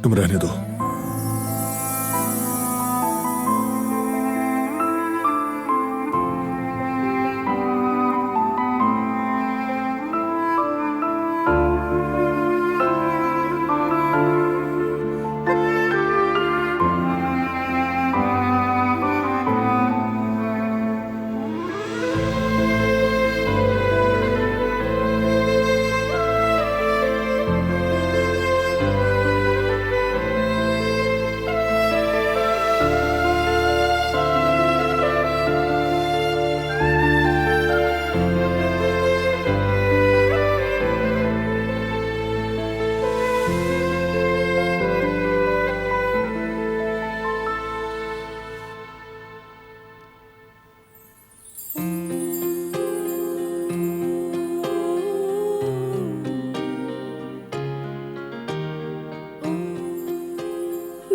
तुम रहने दो।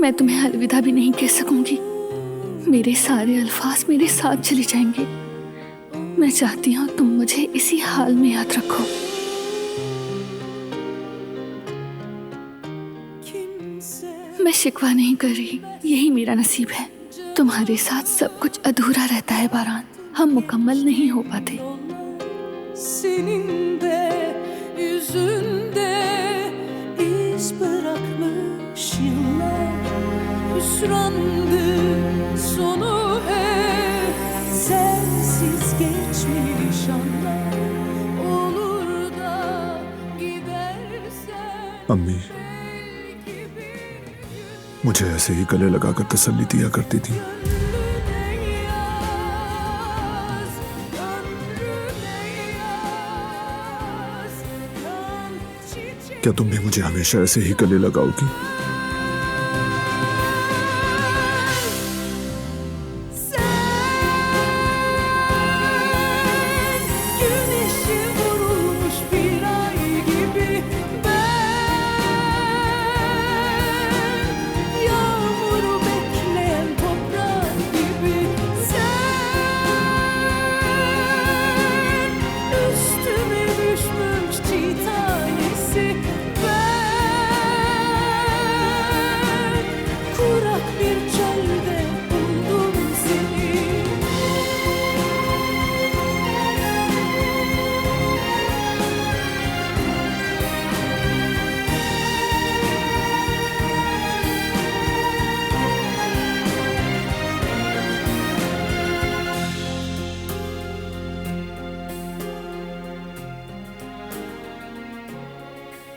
मैं तुम्हें अलविदा भी नहीं कह सकूंगी। मेरे सारे अल्फाज मेरे साथ चले जाएंगे। मैं चाहती हूँ तुम मुझे इसी हाल में याद रखो। मैं शिकवा नहीं कर रही, यही मेरा नसीब है। तुम्हारे साथ सब कुछ अधूरा रहता है बारान, हम मुकम्मल नहीं हो पाते। Senin de yüzünde iz bırakmış yıllar, hüsrandı sonu hep, sensiz geçmiş anlar, olur da gidersen अम्मी मुझे ऐसे ही गले लगाकर तसल्ली दिया करती थी। क्या तुम भी मुझे हमेशा ऐसे ही गले लगाओगी? güneşi vurulmuş bir ay gibi ben, yağmuru bekleyen toprak gibi sen, üstüme düşmüş çiğ tanesi ben, kurak bir çölde buldum seni.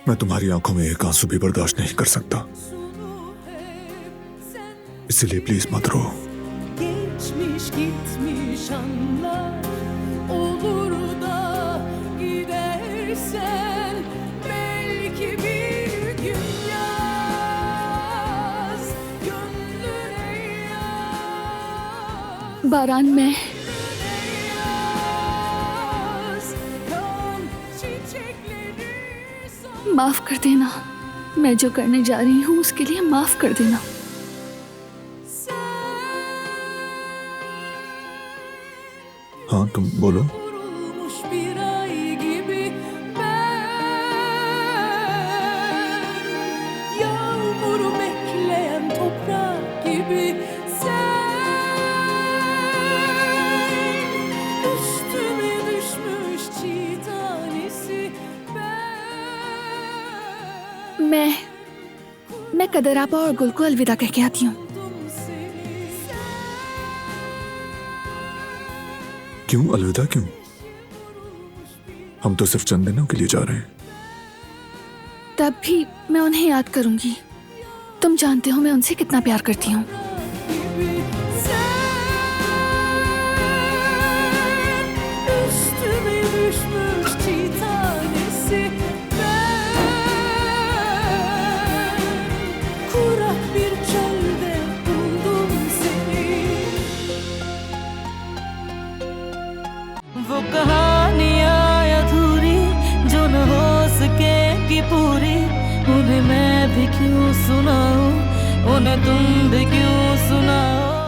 मैं तुम्हारी आंखों में एक आंसू भी बर्दाश्त नहीं कर सकता, इसलिए प्लीज मत रो। Geçmiş gitmiş anlar, olur da gidersen belki bir gün yaz, gönlüne yaz, बारान, मैं yaz, kan çiçekleri son. माफ कर देना। मैं जो करने जा रही हूँ उसके लिए माफ कर देना। हाँ तुम बोलो। Vurulmuş bir ay gibi ben, yağmuru bekleyen toprak gibi sen, üstüme düşmüş çiğ tanesi ben, मैं कदरापा और गुल को अलविदा कह के आती हूँ। क्यों अलविदा क्यों? हम तो सिर्फ चंद दिनों के लिए जा रहे हैं। तब भी मैं उन्हें याद करूंगी। तुम जानते हो मैं उनसे कितना प्यार करती हूँ। üstüme düşmüş çiğ tanesi ben, kurak bir çölde buldum seni. वो कहानियाँ अधूरी जो न हो सकेगी पूरी, उन्हें मैं भी क्यों सुनाऊं, उन्हें तुम भी क्यों सुनाओ।